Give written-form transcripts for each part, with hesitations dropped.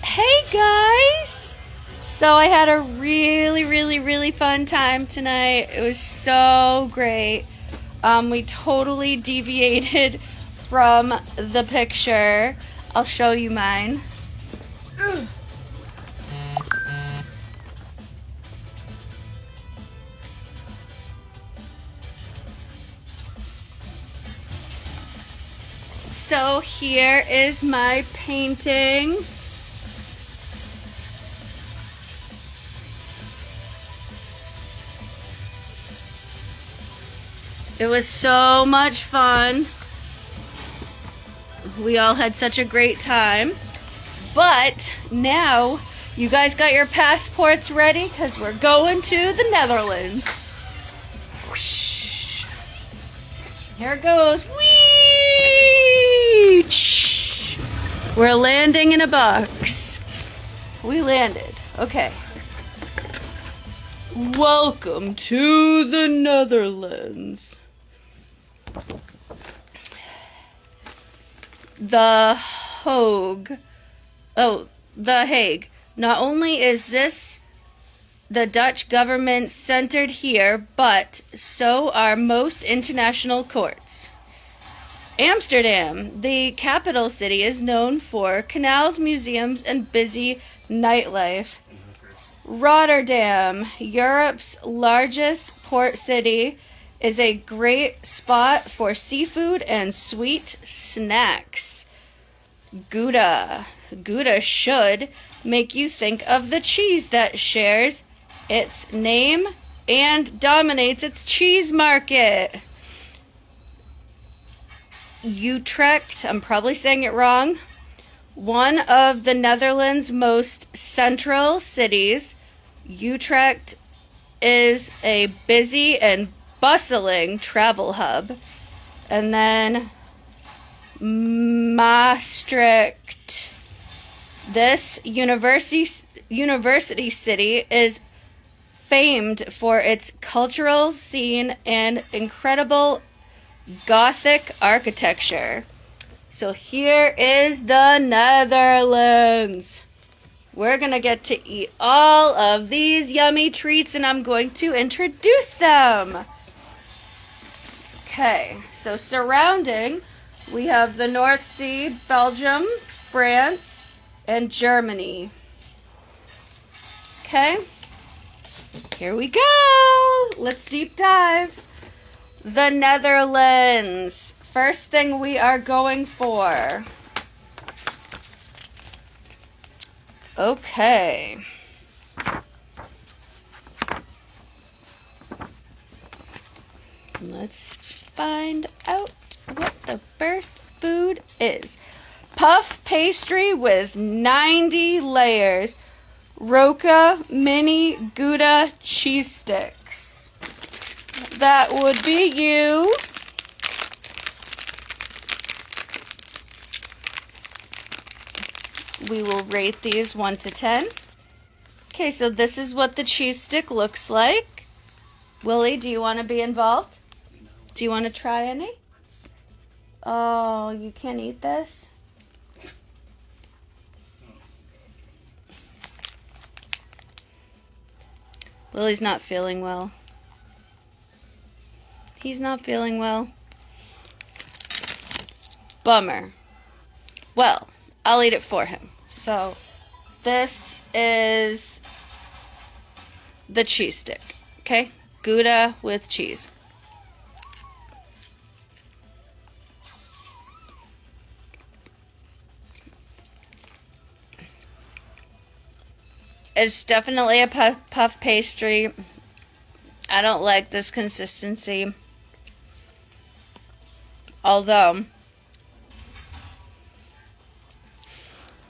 Hey guys! So I had a really fun time tonight. It was so great. We totally deviated from the picture. I'll show you mine. So here is my painting. It was so much fun. We all had such a great time. But now you guys got your passports ready because we're going to the Netherlands. Whoosh. Here it goes. Whee! We're landing in a box. We landed. Okay. Welcome to the Netherlands. The Hague. Oh, The Hague. Not only is this the Dutch government centered here, but so are most international courts. Amsterdam, the capital city, is known for canals, museums, and busy nightlife. Rotterdam, Europe's largest port city, is a great spot for seafood and sweet snacks. Gouda. Gouda should make you think of the cheese that shares its name and dominates its cheese market. Utrecht, I'm probably saying it wrong, one of the Netherlands' most central cities. Utrecht is a busy and bustling travel hub. And then Maastricht. This university city is famed for its cultural scene and incredible Gothic architecture. So here is the Netherlands. We're going to get to eat all of these yummy treats, and I'm going to introduce them. Okay, so surrounding, we have the North Sea, Belgium, France, and Germany. Okay, here we go. Let's deep dive. The Netherlands. First thing we are going for. Okay. Let's find out what the first food is. Puff pastry with 90 layers. Roca mini Gouda cheese sticks. That would be you. We will rate these 1 to 10. Okay, so this is what the cheese stick looks like. Willie, do you want to be involved? Do you want to try any? Oh, you can't eat this? Willie's not feeling well. He's not feeling well. Bummer. Well, I'll eat it for him. So, this is the cheese stick. Okay? Gouda with cheese. It's definitely a puff pastry. I don't like this consistency. Although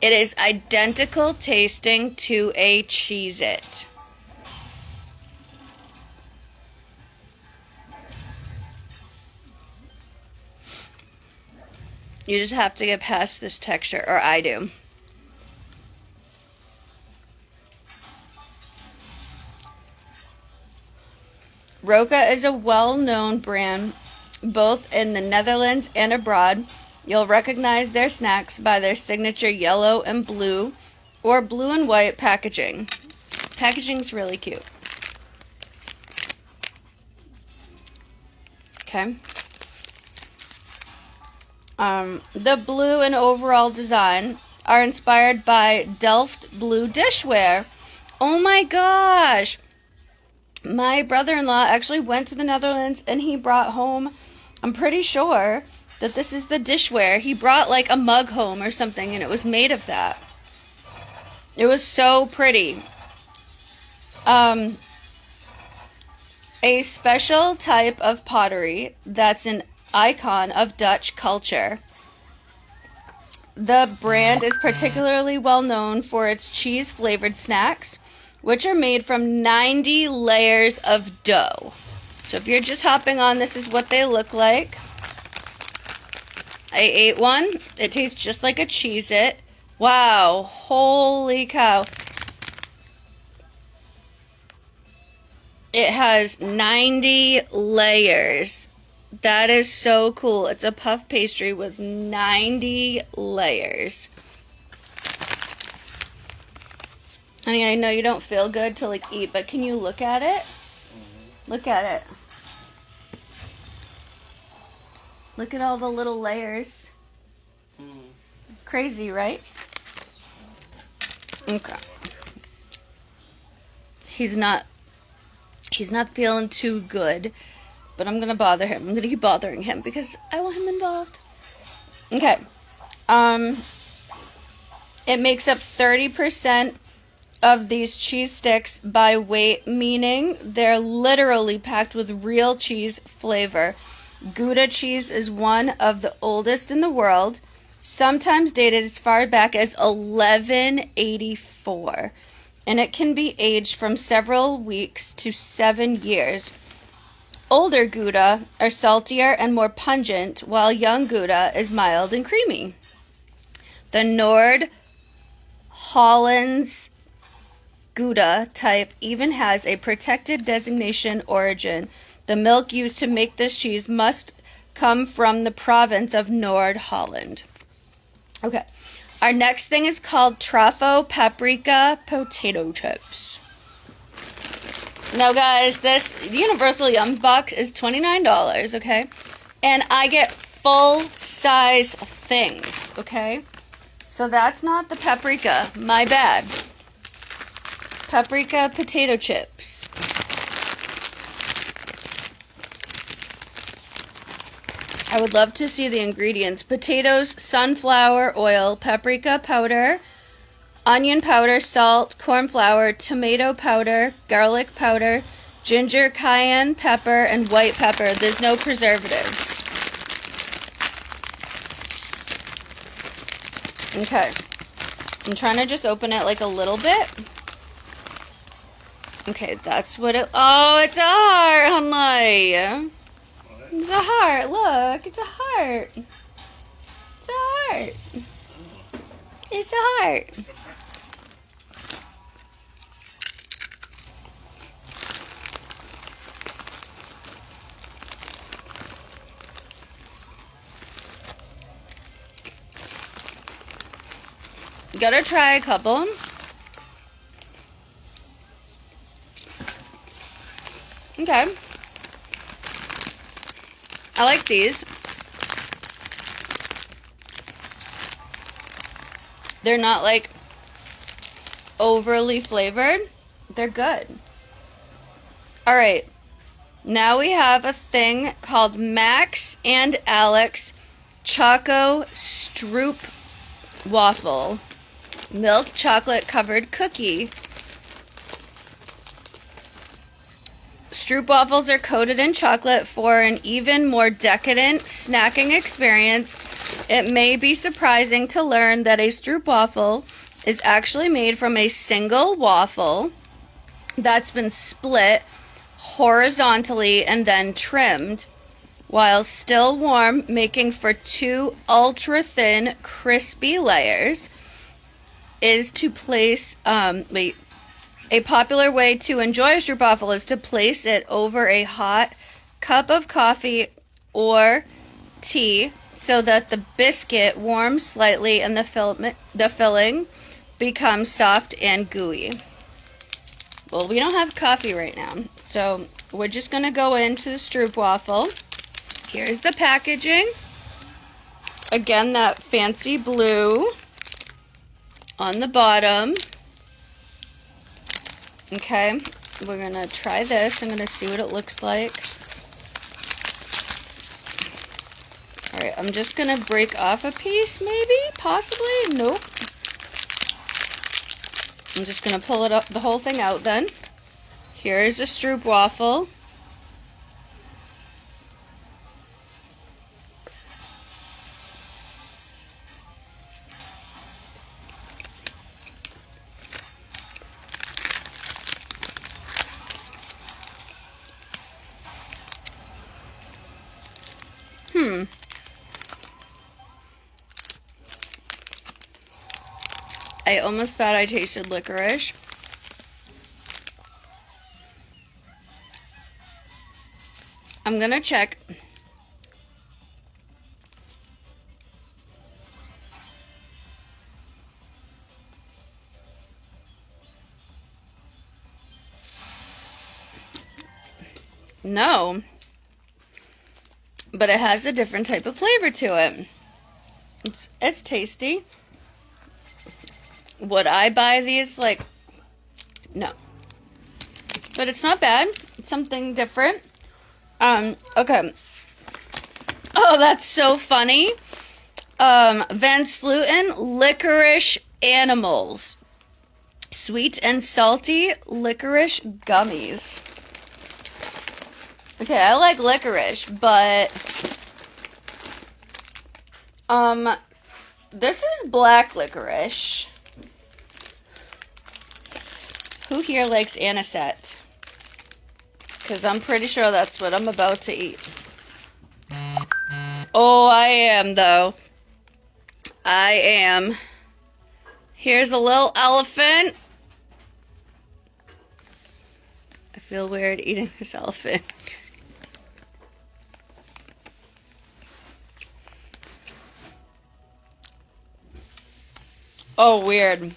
it is identical tasting to a Cheez-It. You just have to get past this texture, or I do. Roca is a well-known brand both in the Netherlands and abroad. You'll recognize their snacks by their signature yellow and blue or blue and white packaging. Packaging's really cute. Okay. The blue and overall design are inspired by Delft blue dishware. Oh my gosh! My brother-in-law actually went to the Netherlands and he brought home, I'm pretty sure that this is the dishware. He brought like a mug home or something and it was made of that. It was so pretty. A special type of pottery that's an icon of Dutch culture. The brand is particularly well known for its cheese-flavored snacks, which are made from 90 layers of dough. So if you're just hopping on, this is what they look like. I ate one. It tastes just like a Cheez-It. Wow, holy cow. It has 90 layers. That is so cool. It's a puff pastry with 90 layers. Honey, I know you don't feel good to like eat, but can you look at it? Look at it. Look at all the little layers. Crazy, right? Okay. He's not feeling too good, but I'm gonna bother him. I'm gonna keep bothering him because I want him involved. Okay. It makes up 30% of these cheese sticks by weight, meaning they're literally packed with real cheese flavor. Gouda cheese is one of the oldest in the world, sometimes dated as far back as 1184, and it can be aged from several weeks to 7 years. Older Gouda are saltier and more pungent, while young Gouda is mild and creamy. The Nord Holland's Gouda type even has a protected designation origin. The milk used to make this cheese must come from the province of Nord Holland. Okay, our next thing is called Truffle Paprika Potato Chips. Now guys, this Universal Unbox is $29, okay? And I get full size things, okay? So that's not the paprika, my bad. Paprika potato chips. I would love to see the ingredients. Potatoes, sunflower oil, paprika powder, onion powder, salt, corn flour, tomato powder, garlic powder, ginger, cayenne pepper, and white pepper. There's no preservatives. Okay. I'm trying to just open it like a little bit. Okay, that's what it... Oh, it's a heart, honey. It's a heart. Look, it's a heart. It's a heart. It's a heart. Gotta try a couple. Okay. I like these. They're not like overly flavored. They're good. Alright. Now we have a thing called Max and Alex Choco Stroop Waffle. Milk chocolate covered cookie. Stroop waffles are coated in chocolate for an even more decadent snacking experience. It may be surprising to learn that a stroop waffle is actually made from a single waffle that's been split horizontally and then trimmed while still warm, making for 2 ultra thin crispy layers. Is to place a popular way to enjoy a stroop waffle is to place it over a hot cup of coffee or tea so that the biscuit warms slightly and the filling becomes soft and gooey. Well, we don't have coffee right now, so we're just going to go into the stroopwafel. Here's the packaging. Again, that fancy blue on the bottom. Okay, we're going to try this. I'm going to see what it looks like. Alright, I'm just going to break off a piece, maybe? Possibly? Nope. I'm just going to pull it up, the whole thing out then. Here's a stroopwafel. I almost thought I tasted licorice. I'm gonna check. No. But it has a different type of flavor to it. It's tasty. Would I buy these? Like, no. But it's not bad. It's something different. Okay. Oh, that's so funny. Van Sluten licorice animals. Sweet and salty licorice gummies. Okay, I like licorice, but this is black licorice. Who here likes anisette? Because I'm pretty sure that's what I'm about to eat. Oh, I am, though. I am. Here's a little elephant. I feel weird eating this elephant. Oh, weird.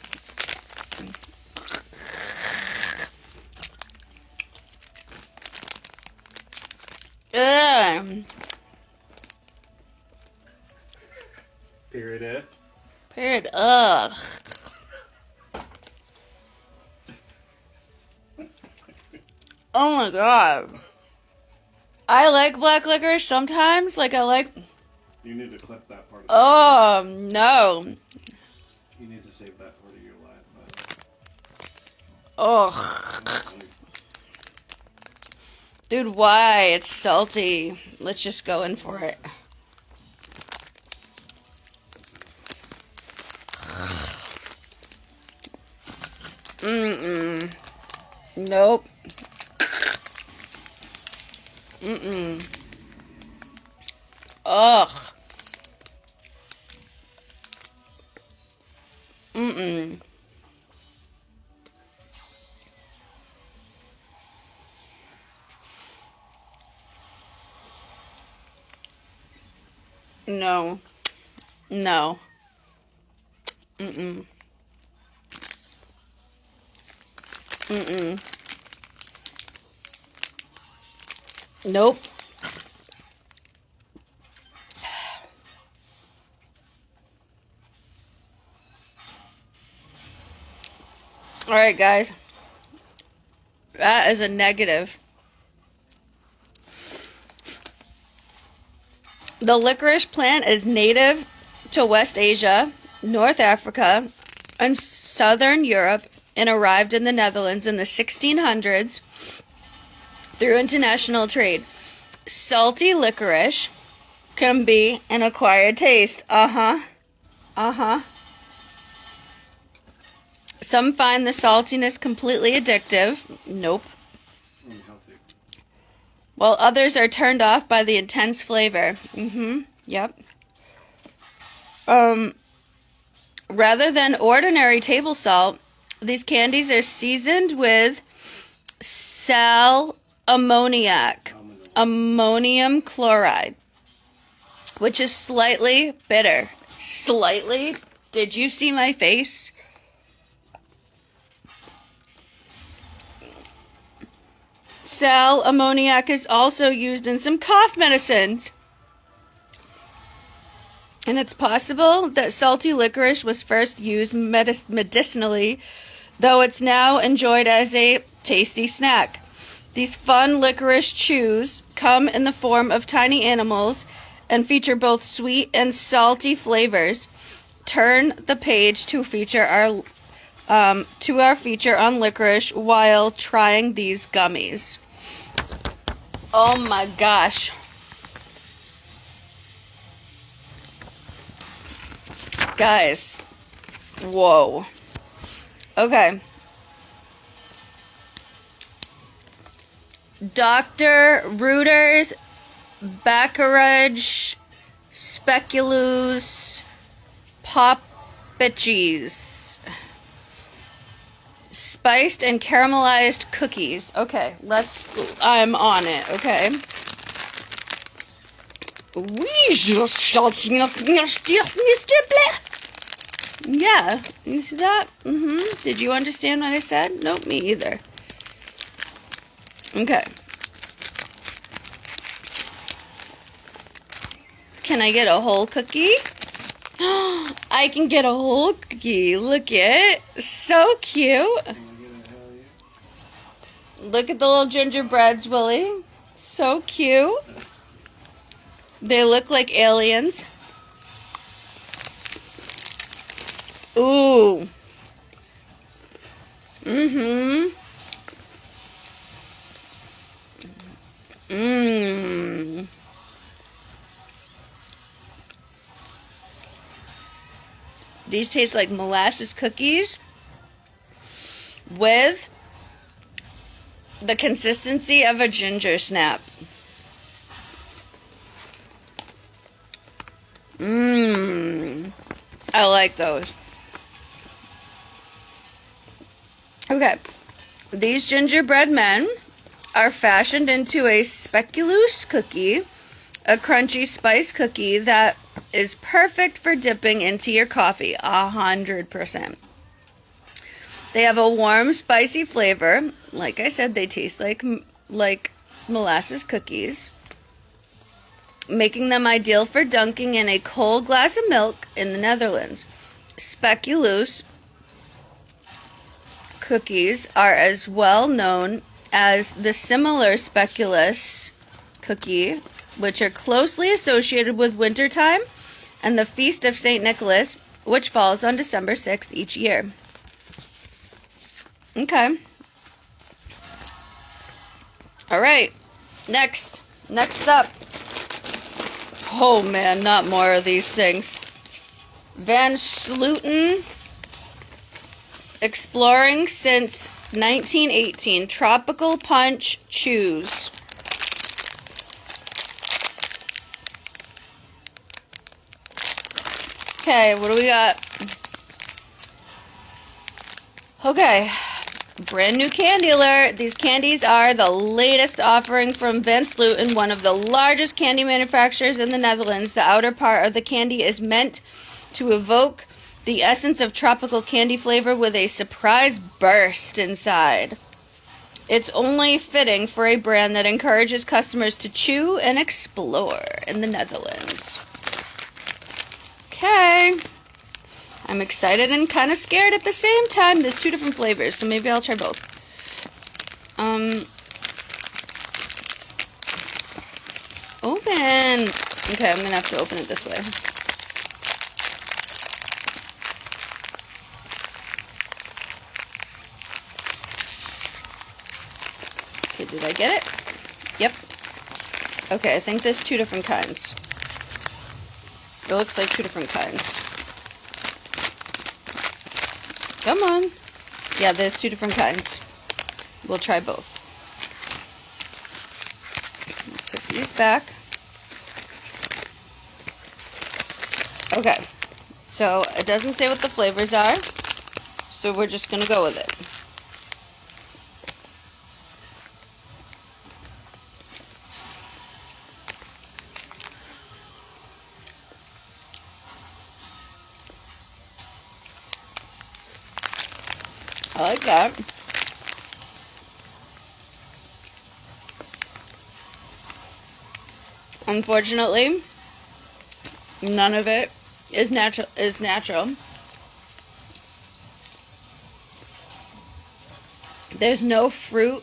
Ugh. Period. Period. Ugh. Oh my god. I like black licorice sometimes. Like, I like... You need to clip that part. Oh, no. You need to save that part of your life. Ugh. Dude, why? It's salty. Let's just go in for it. Mm-mm. Nope. Mm-mm. Ugh. Mm-mm. No. No. Mm-mm. Mm-mm. Nope. Alright, guys. That is a negative. The licorice plant is native to West Asia, North Africa, and Southern Europe, and arrived in the Netherlands in the 1600s through international trade. Salty licorice can be an acquired taste. Uh-huh. Uh-huh. Some find the saltiness completely addictive. Nope. Unhealthy. While others are turned off by the intense flavor. Yep. Rather than ordinary table salt, these candies are seasoned with ammonium chloride, which is slightly bitter. Slightly? Did you see my face? sal ammoniac is also used in some cough medicines. And it's possible that salty licorice was first used medicinally, though it's now enjoyed as a tasty snack. These fun licorice chews come in the form of tiny animals and feature both sweet and salty flavors. Turn the page to our feature on licorice while trying these gummies. Oh my gosh. Guys. Whoa. Okay. Dr. Reuter's Baccarat Speculoos Poppiches. Spiced and caramelized cookies. Okay, I'm on it, okay? Yeah, you see that? Did you understand what I said? Nope, me either. Okay. Can I get a whole cookie? I can get a whole cookie. Look it. So cute. Look at the little gingerbreads, Willie. So cute. They look like aliens. Ooh. These taste like molasses cookies with the consistency of a ginger snap. I like those. Okay. These gingerbread men are fashioned into a speculoos cookie, a crunchy spice cookie that is perfect for dipping into your coffee, 100%. They have a warm, spicy flavor. Like I said, they taste like molasses cookies, making them ideal for dunking in a cold glass of milk in the Netherlands. Speculoos cookies are as well known as the similar speculoos cookie, which are closely associated with wintertime and the Feast of St. Nicholas, which falls on December 6th each year. Okay. All right. Next up. Oh man, not more of these things. Van Slooten, exploring since 1918, Tropical Punch Chews. Okay, what do we got? Okay, brand new candy alert. These candies are the latest offering from Van Slooten, one of the largest candy manufacturers in the Netherlands. The outer part of the candy is meant to evoke the essence of tropical candy flavor with a surprise burst inside. It's only fitting for a brand that encourages customers to chew and explore in the Netherlands. Okay. I'm excited and kind of scared at the same time. There's 2 different flavors, so maybe I'll try both. Open. Okay, I'm going to have to open it this way. Okay, did I get it? Yep. Okay, I think there's 2 different kinds. It looks like 2 different kinds. Come on. Yeah, there's 2 different kinds. We'll try both. Put these back. Okay. So, it doesn't say what the flavors are. So, we're just going to go with it. I like that. Unfortunately, none of it is natural. There's no fruit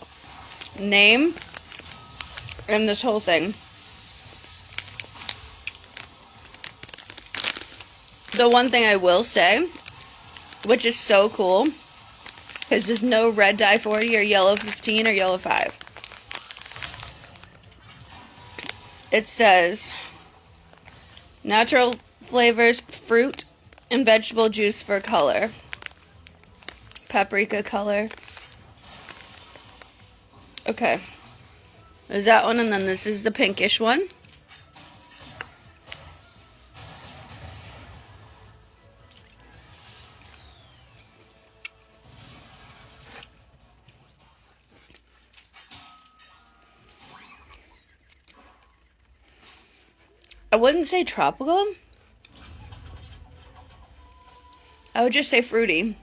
name in this whole thing. The one thing I will say, which is so cool, is there's no red dye 40 or yellow 15 or yellow 5. It says natural flavors, fruit and vegetable juice for color. Paprika color. Okay. There's that one, and then this is the pinkish one. I wouldn't say tropical. I would just say fruity.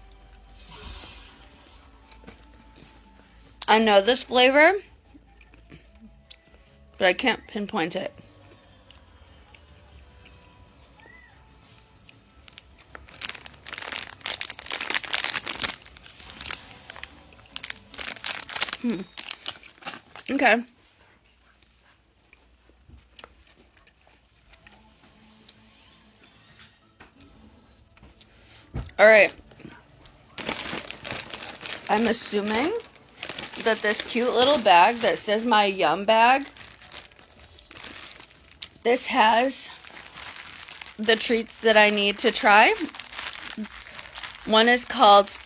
I know this flavor, but I can't pinpoint it. Okay. Alright. I'm assuming that this cute little bag that says my yum bag, this has the treats that I need to try. One is called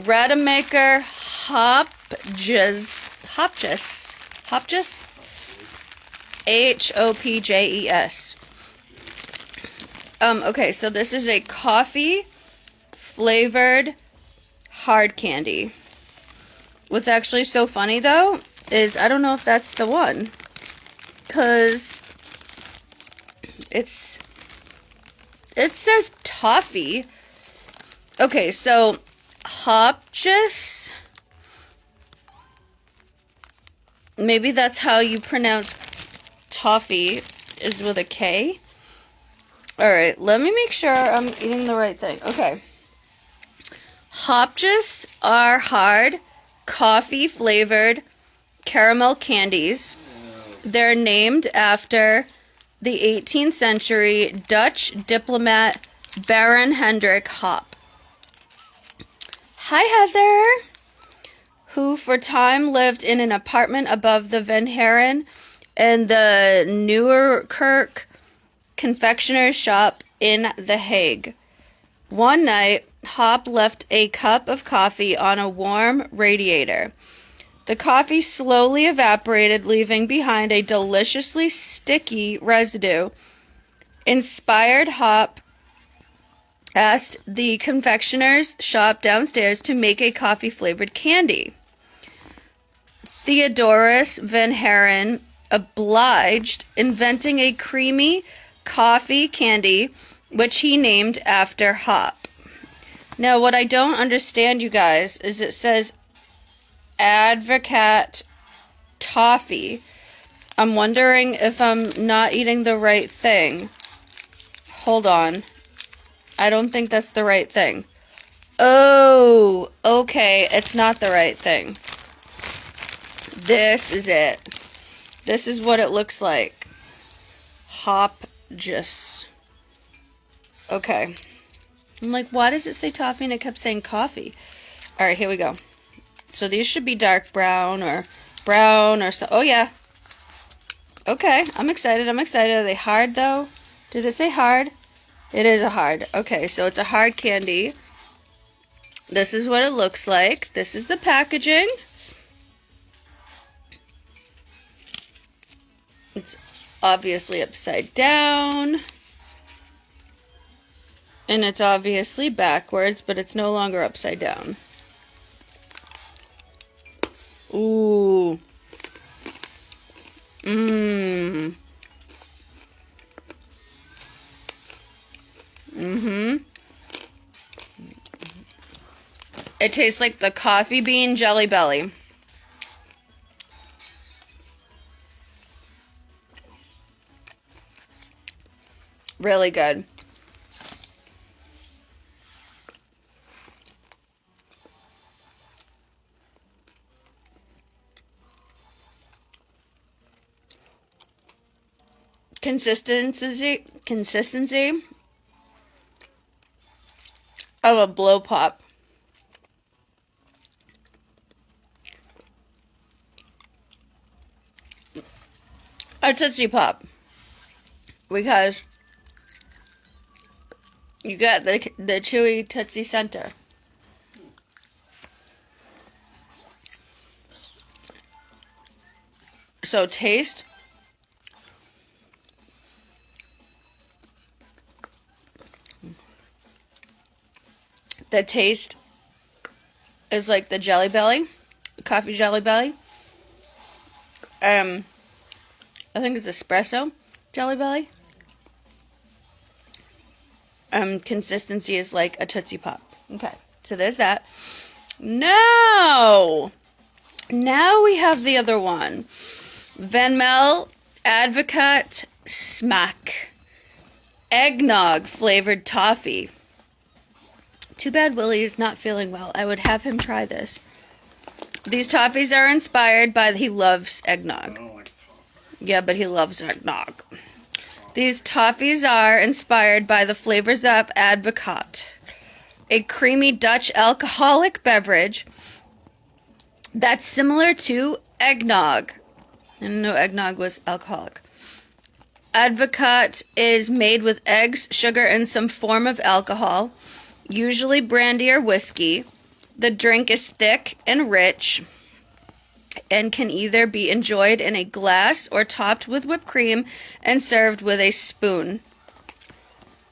Rademacher Hopjes. Hopjes? Okay, so this is a coffee flavored hard candy. What's actually so funny though is I don't know if that's the one, because it says toffee. Okay, so Hopjes, maybe that's how you pronounce toffee, is with a K. Alright, let me make sure I'm eating the right thing. Okay. Hopjes are hard, coffee-flavored caramel candies. They're named after the 18th century Dutch diplomat Baron Hendrik Hop. Hi, Heather! Who for time lived in an apartment above the Van Haren and the Nieuwerkerk confectioner's shop in The Hague. One night, Hop left a cup of coffee on a warm radiator. The coffee slowly evaporated, leaving behind a deliciously sticky residue. Inspired, Hop asked the confectioner's shop downstairs to make a coffee-flavored candy. Theodorus Van Haren obliged, inventing a creamy coffee candy, which he named after Hop. Now, what I don't understand, you guys, is it says Advocat Toffee. I'm wondering if I'm not eating the right thing. Hold on. I don't think that's the right thing. Oh, okay, it's not the right thing. This is it. This is what it looks like. Hopjes. Okay. I'm like, why does it say toffee and it kept saying coffee? Alright, here we go. So these should be dark brown or so. Oh, yeah. Okay, I'm excited. Are they hard, though? Did it say hard? It is a hard. Okay, so it's a hard candy. This is what it looks like. This is the packaging. It's obviously upside down. And it's obviously backwards, but it's no longer upside down. Ooh. Mmm. Mm-hmm. It tastes like the coffee bean Jelly Belly. Really good. Consistency of a blow pop. A Tootsie Pop. Because you got the chewy Tootsie center. So taste. The taste is like the Jelly Belly, the coffee Jelly Belly. I think it's espresso Jelly Belly. Consistency is like a Tootsie Pop. Okay, so there's that. Now we have the other one. Van Advocate Smack Eggnog flavored toffee. Too bad Willie is not feeling well. I would have him try this. These toffees are inspired by... He loves eggnog. I don't like coffee. Yeah, but he loves eggnog. These toffees are inspired by the flavors of Advocate, a creamy Dutch alcoholic beverage that's similar to eggnog. I didn't know eggnog was alcoholic. Advocate is made with eggs, sugar, and some form of alcohol, usually brandy or whiskey. The drink is thick and rich and can either be enjoyed in a glass or topped with whipped cream and served with a spoon.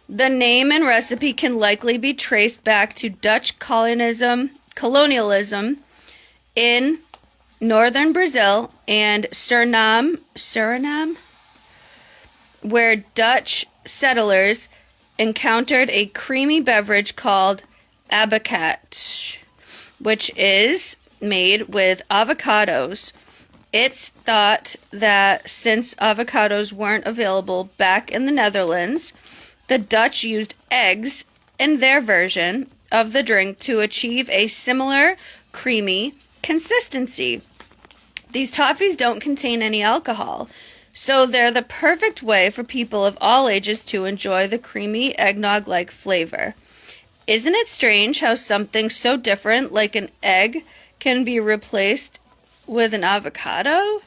The name and recipe can likely be traced back to Dutch colonialism in northern Brazil and Suriname, where Dutch settlers encountered a creamy beverage called abacat, which is made with avocados. It's thought that since avocados weren't available back in the Netherlands, the Dutch used eggs in their version of the drink to achieve a similar creamy consistency. These toffees don't contain any alcohol, so they're the perfect way for people of all ages to enjoy the creamy eggnog-like flavor. Isn't it strange how something so different like an egg can be replaced with an avocado?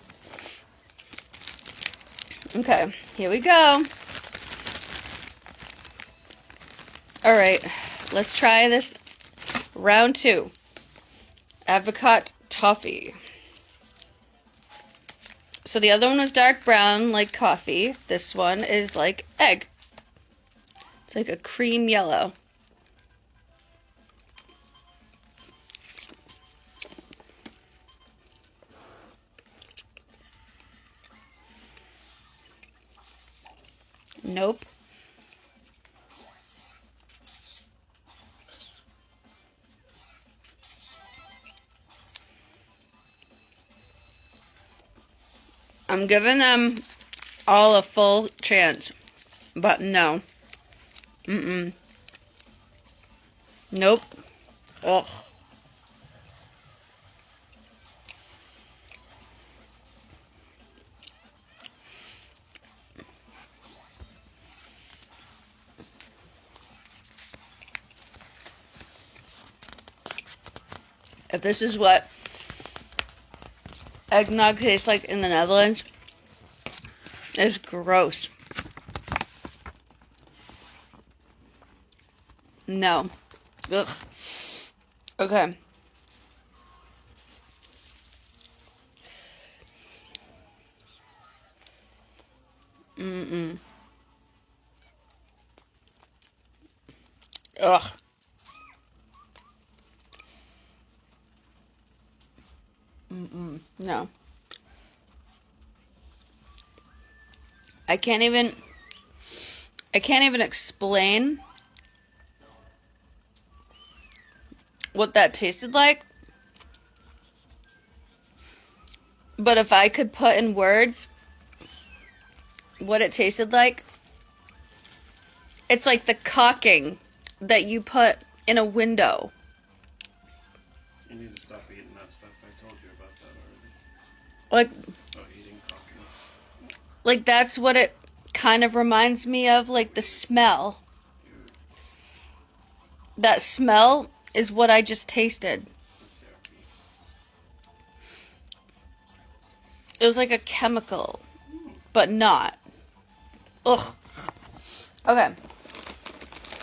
Okay, here we go. Alright, let's try this round 2. Avocado toffee. So the other one was dark brown, like coffee. This one is like egg. It's like a cream yellow. Nope. I'm giving them all a full chance, but no. Nope. Ugh. If this is what eggnog tastes like in the Netherlands, it's gross. No. Ugh. Okay. Ugh. No. I can't even explain what that tasted like. But if I could put in words what it tasted like, It's like the caulking that you put in a window. You need to stop eating that stuff. I told you about that Like, already. About eating coffee. like that's what it kind of reminds me of, like the smell. Dude, That smell is what I just tasted. that's therapy. It was like a chemical, but not. Ugh. Okay.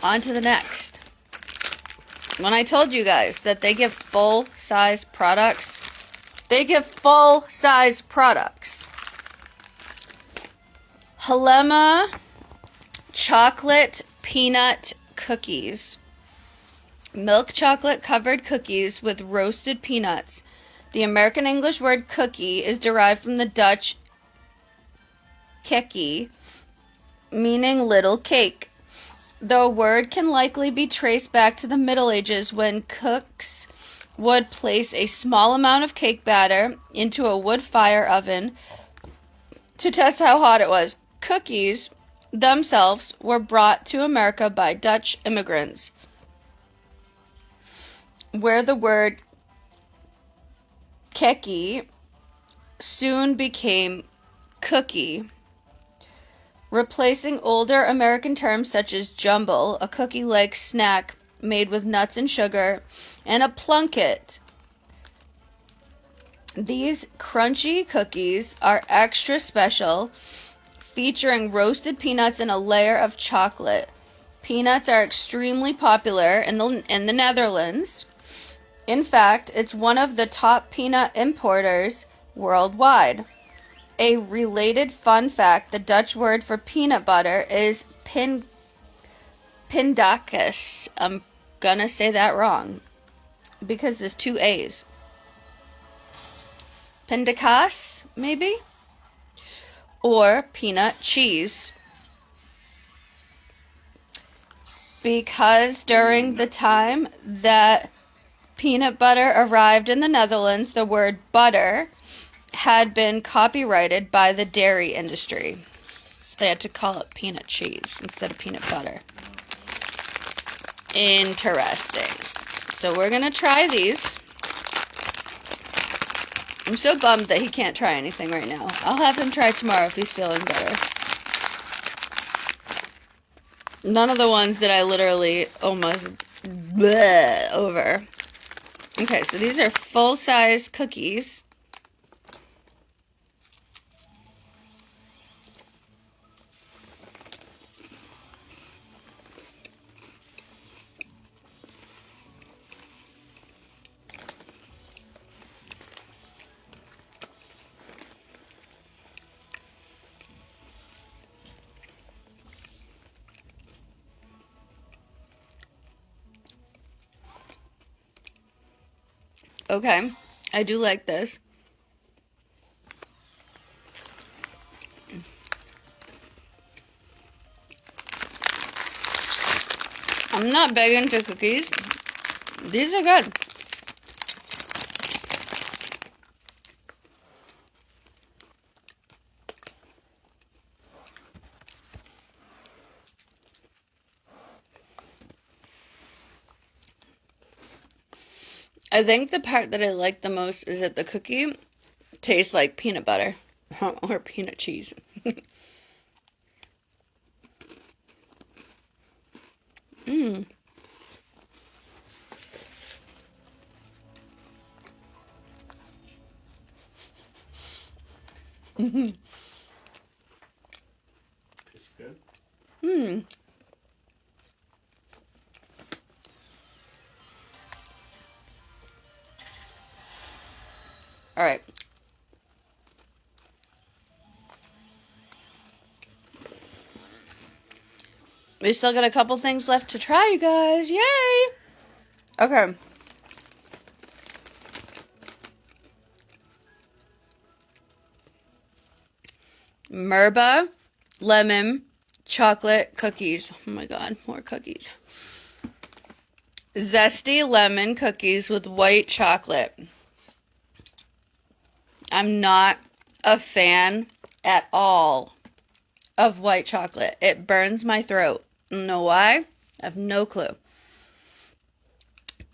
On to the next. When I told you guys that they give full-size products, they give full-size products. Halema chocolate peanut cookies. Milk chocolate covered cookies with roasted peanuts. The American English word cookie is derived from the Dutch kekkie, meaning little cake. The word can likely be traced back to the Middle Ages when cooks would place a small amount of cake batter into a wood fire oven to test how hot it was. Cookies themselves were brought to America by Dutch immigrants, where the word kekkie soon became cookie, replacing older American terms such as jumble, a cookie-like snack made with nuts and sugar, and a plunket. These crunchy cookies are extra special, featuring roasted peanuts and a layer of chocolate. Peanuts are extremely popular in the Netherlands. In fact, it's one of the top peanut importers worldwide. A related fun fact, the Dutch word for peanut butter is pindakaas. I'm gonna say that wrong because there's two A's. Pindakaas, maybe? Or peanut cheese. Because during the time that peanut butter arrived in the Netherlands, the word butter had been copyrighted by the dairy industry. So they had to call it peanut cheese instead of peanut butter. Interesting. So we're going to try these. I'm so bummed that he can't try anything right now. I'll have him try tomorrow if he's feeling better. None of the ones that I literally almost bleh over. Okay, so these are full-size cookies. Okay, I do like this. I'm not big into cookies. These are good. I think the part that I like the most is that the cookie tastes like peanut butter or peanut cheese. Mmm. It's good. Mmm. All right. We still got a couple things left to try, you guys. Yay! Okay. Merba lemon chocolate cookies. Oh my god, more cookies. Zesty lemon cookies with white chocolate. I'm not a fan at all of white chocolate. It burns my throat. Know why? I have no clue.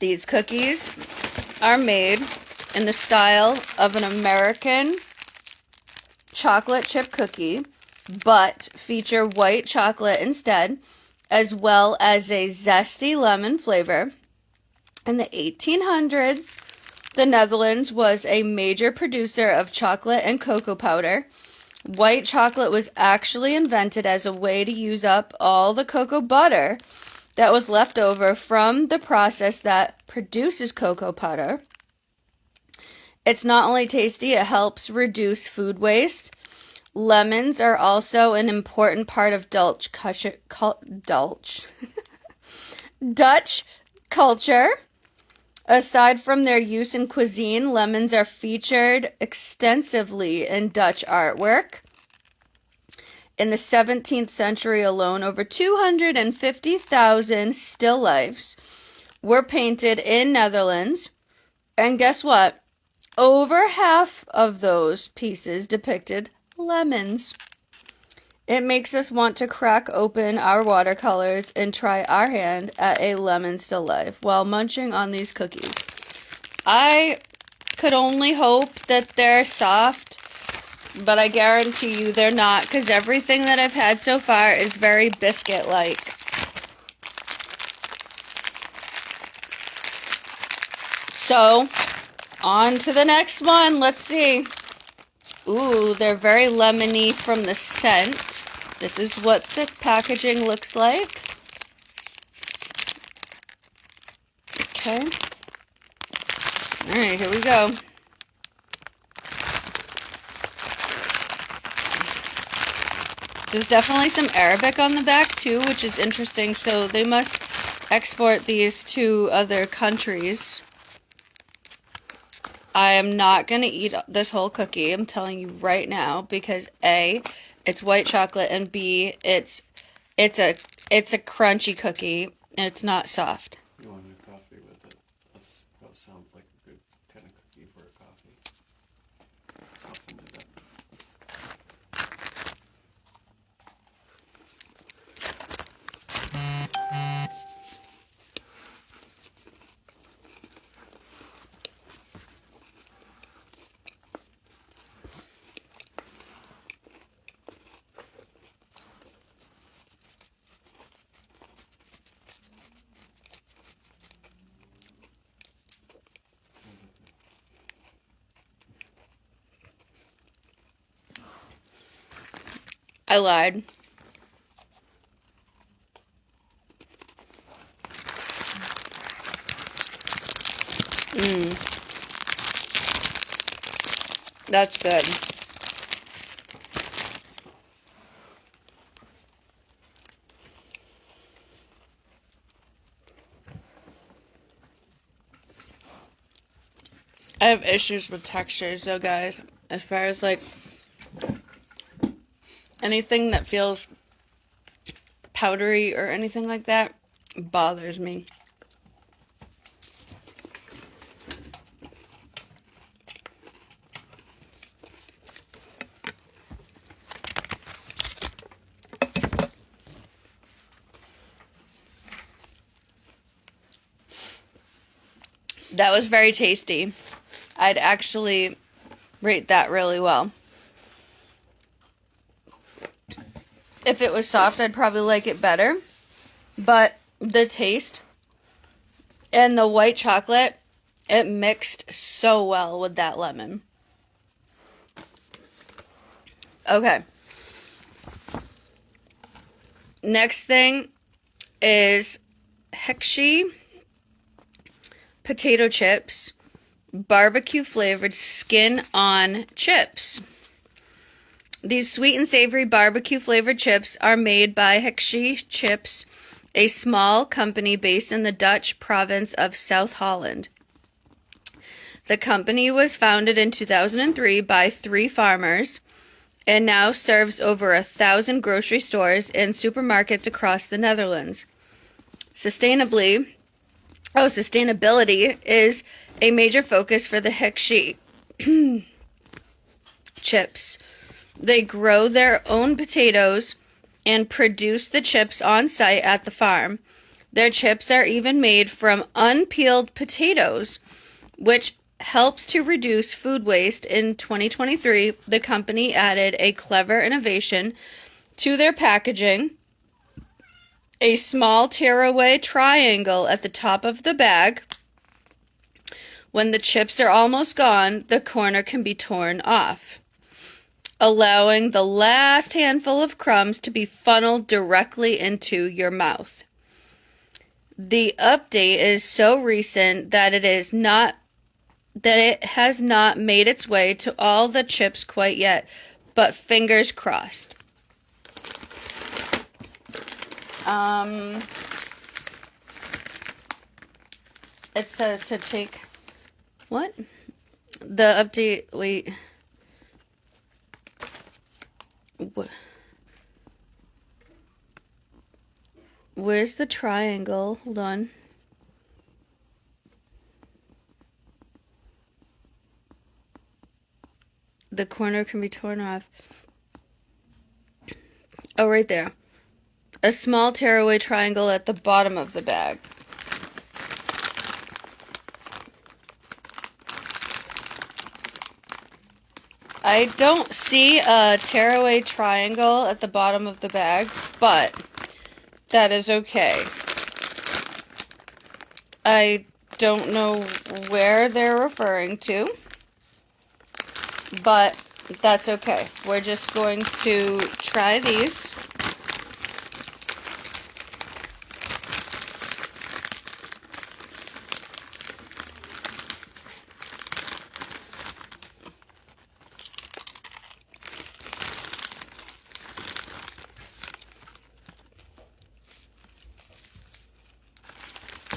These cookies are made in the style of an American chocolate chip cookie, but feature white chocolate instead, as well as a zesty lemon flavor. In the 1800s, the Netherlands was a major producer of chocolate and cocoa powder. White chocolate was actually invented as a way to use up all the cocoa butter that was left over from the process that produces cocoa powder. It's not only tasty, it helps reduce food waste. Lemons are also an important part of Dutch culture. Aside from their use in cuisine, lemons are featured extensively in Dutch artwork. In the 17th century alone, over 250,000 still lifes were painted in Netherlands. And guess what? Over half of those pieces depicted lemons. It makes us want to crack open our watercolors and try our hand at a lemon still life while munching on these cookies. I could only hope that they're soft, but I guarantee you they're not, because everything that I've had so far is very biscuit-like. So, on to the next one. Let's see. Ooh, they're very lemony from the scent. This is what the packaging looks like. Okay. Alright, here we go. There's definitely some Arabic on the back too, which is interesting. So they must export these to other countries. I am not going to eat this whole cookie, I'm telling you right now, because A, it's white chocolate, and B, it's a crunchy cookie, and it's not soft. You want a coffee with it. That's what sounds like a good kind of cookie for a coffee. Soften it up. I lied. That's good. I have issues with textures though, guys. As far as like anything that feels powdery or anything like that bothers me. That was very tasty. I'd actually rate that really well. If it was soft, I'd probably like it better. But the taste and the white chocolate, it mixed so well with that lemon. Okay. Next thing is Hershey potato chips, barbecue flavored skin on chips. These sweet and savory barbecue flavored chips are made by Hershey Chips, a small company based in the Dutch province of South Holland. The company was founded in 2003 by 3 farmers and now serves over 1,000 grocery stores and supermarkets across the Netherlands. Sustainability is a major focus for the Hershey chips. They grow their own potatoes and produce the chips on site at the farm. Their chips are even made from unpeeled potatoes, which helps to reduce food waste. In 2023, the company added a clever innovation to their packaging: a small tearaway triangle at the top of the bag. When the chips are almost gone, the corner can be torn off, allowing the last handful of crumbs to be funneled directly into your mouth. The update is so recent that it has not made its way to all the chips quite yet, but fingers crossed. It says to take what? The update, wait. Where's the triangle? Hold on. The corner can be torn off. Oh, right there. A small tearaway triangle at the bottom of the bag. I don't see a tearaway triangle at the bottom of the bag, but that is okay. I don't know where they're referring to, but that's okay. We're just going to try these.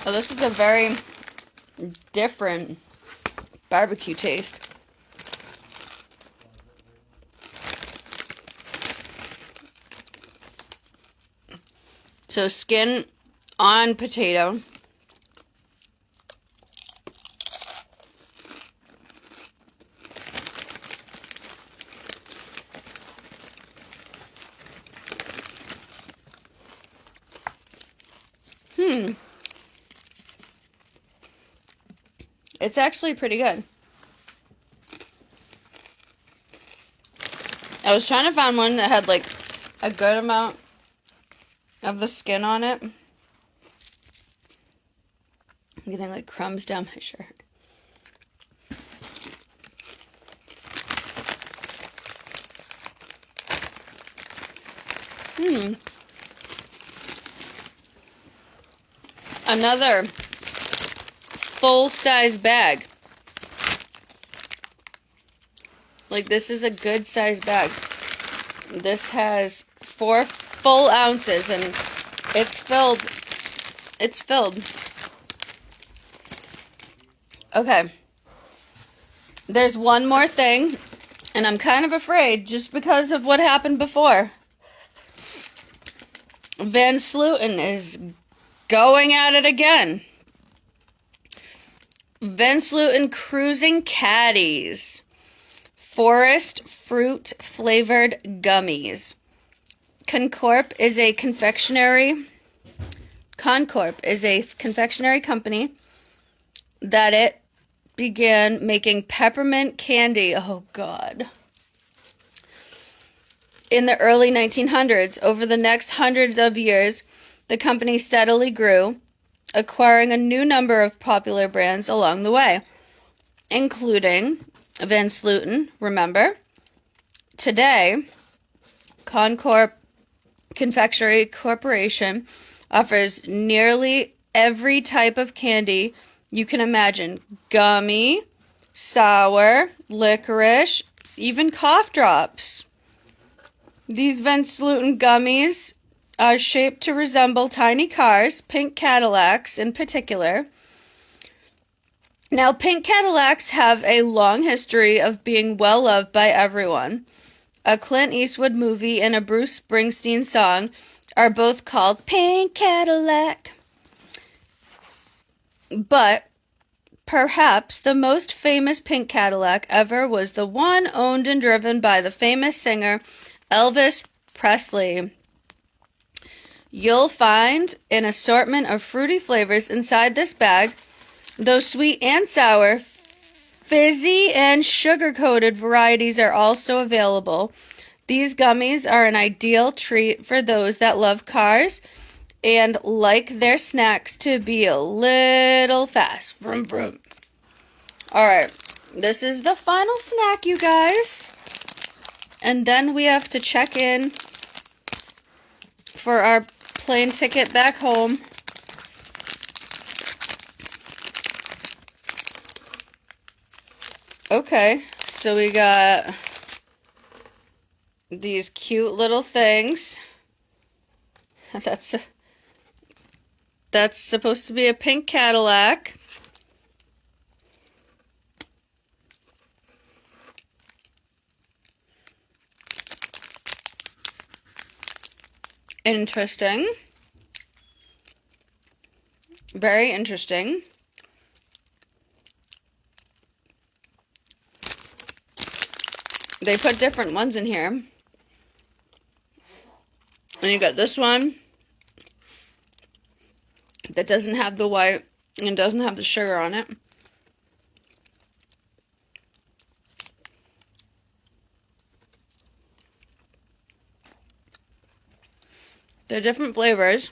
Oh, this is a very different barbecue taste. So skin on potato. It's actually pretty good. I was trying to find one that had like a good amount of the skin on it. I'm getting like crumbs down my shirt. Another full-size bag. Like, this is a good size bag. This has 4 full ounces and it's filled. It's filled. Okay. There's one more thing, and I'm kind of afraid just because of what happened before. Van Sluten is going at it again. Van Sluten Cruising Caddies. Forest fruit flavored gummies. Concorp is a confectionery company that it began making peppermint candy. Oh God. In the early 1900s, over the next hundreds of years, the company steadily grew, acquiring a new number of popular brands along the way, including Van Sluten, remember? Today, Concorp Confectionery Corporation offers nearly every type of candy you can imagine. Gummy, sour, licorice, even cough drops. These Van Sluten gummies are shaped to resemble tiny cars, pink Cadillacs in particular. Now, pink Cadillacs have a long history of being well loved by everyone. A Clint Eastwood movie and a Bruce Springsteen song are both called Pink Cadillac. But perhaps the most famous pink Cadillac ever was the one owned and driven by the famous singer Elvis Presley. You'll find an assortment of fruity flavors inside this bag, though sweet and sour, fizzy, and sugar-coated varieties are also available. These gummies are an ideal treat for those that love cars and like their snacks to be a little fast. Vroom, vroom. Alright, this is the final snack, you guys. And then we have to check in for our plane ticket back home. Okay, so we got these cute little things. That's supposed to be a pink Cadillac. Interesting. Very interesting. They put different ones in here. And you got this one that doesn't have the white and doesn't have the sugar on it. They're different flavors.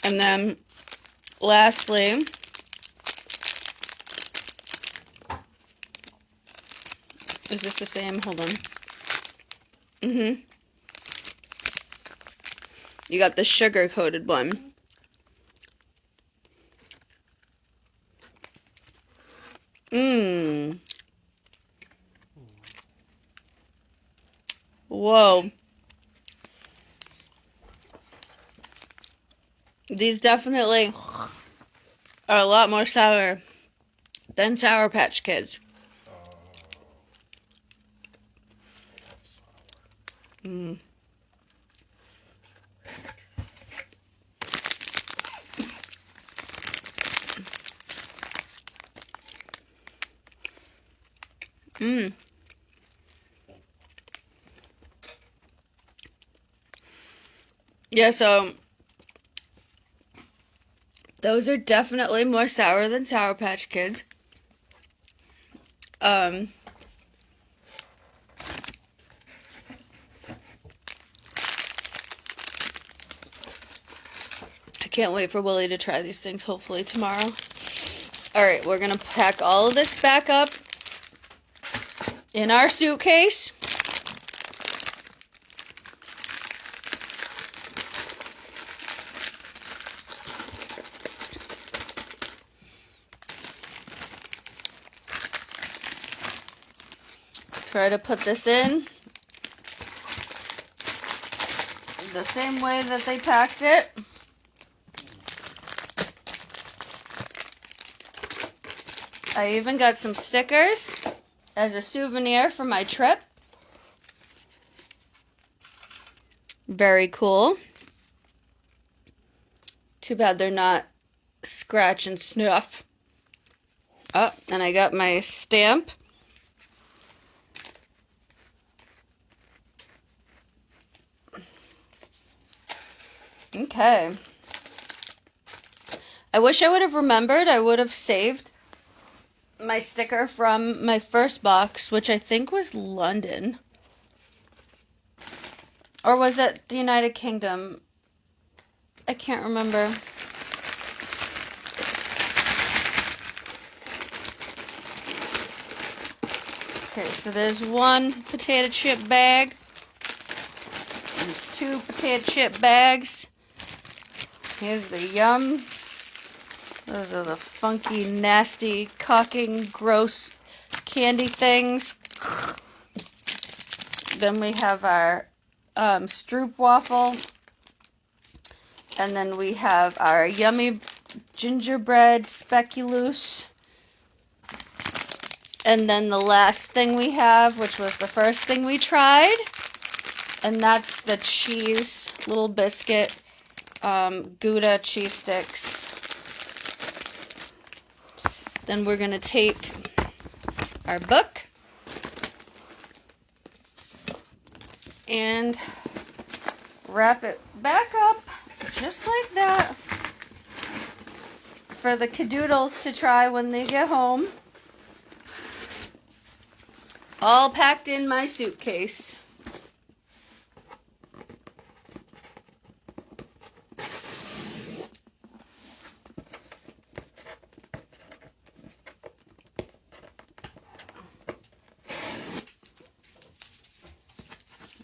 And then, lastly, is this the same? Hold on. You got the sugar-coated one. Whoa. These definitely are a lot more sour than Sour Patch Kids. Yeah, so those are definitely more sour than Sour Patch Kids. I can't wait for Willie to try these things, hopefully tomorrow. Alright, we're gonna pack all of this back up in our suitcase. Try to put this in the same way that they packed it. I even got some stickers as a souvenir for my trip. Very cool. Too bad they're not scratch and snuff. Oh, and I got my stamp. Okay. I wish I would have remembered. I would have saved my sticker from my first box, which I think was London. Or was it the United Kingdom? I can't remember. Okay, so there's one potato chip bag. There's two potato chip bags. Here's the Yums. Those are the funky, nasty, cocking, gross candy things. Then we have our Stroop waffle. And then we have our yummy gingerbread speculoos. And then the last thing we have, which was the first thing we tried, and that's the cheese little biscuit Gouda cheese sticks. Then we're going to take our book and wrap it back up just like that for the cadoodles to try when they get home. All packed in my suitcase.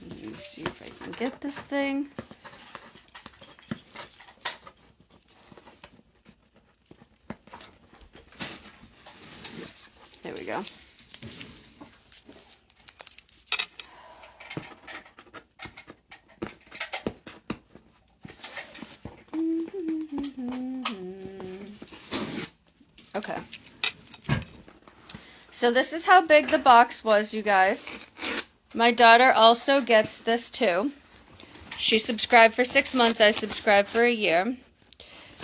Let me see if I can get this thing. There we go. Okay. So this is how big the box was, you guys. My daughter also gets this too. She subscribed for 6 months. I subscribed for a year.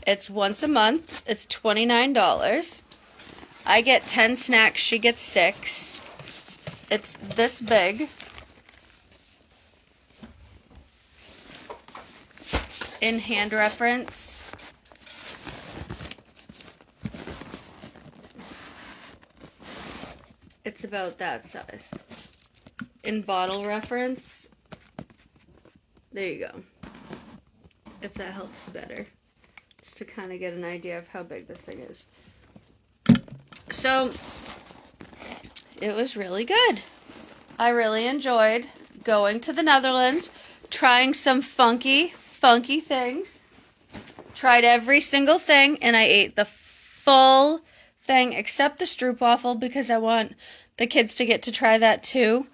It's once a month. It's $29. I get 10 snacks. She gets 6. It's this big. In hand reference. It's about that size. In bottle reference, there you go. If that helps better. Just to kind of get an idea of how big this thing is. So, it was really good. I really enjoyed going to the Netherlands, trying some funky things. Tried every single thing, and I ate the full thing except the stroopwafel because I want the kids to get to try that too.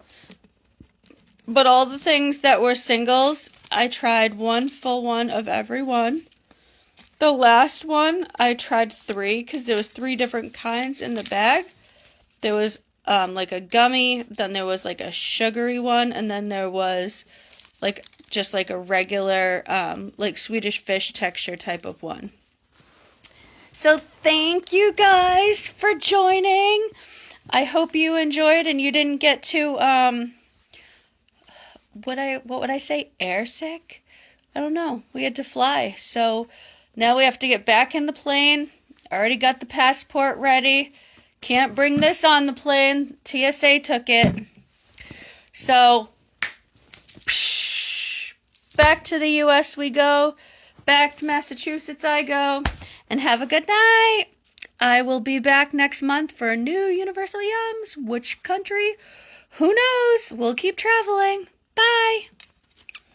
But all the things that were singles, I tried one full one of every one. The last one, I tried 3 because there was 3 different kinds in the bag. There was like a gummy, then there was like a sugary one, and then there was like just like a regular like Swedish fish texture type of one. So thank you guys for joining. I hope you enjoyed and you didn't get too what would I say, air sick? I don't know. We had to fly. So now we have to get back in the plane. Already got the passport ready. Can't bring this on the plane. TSA took it. So back to the US we go. Back to Massachusetts I go. And have a good night. I will be back next month for a new Universal Yums. Which country? Who knows? We'll keep traveling. Bye.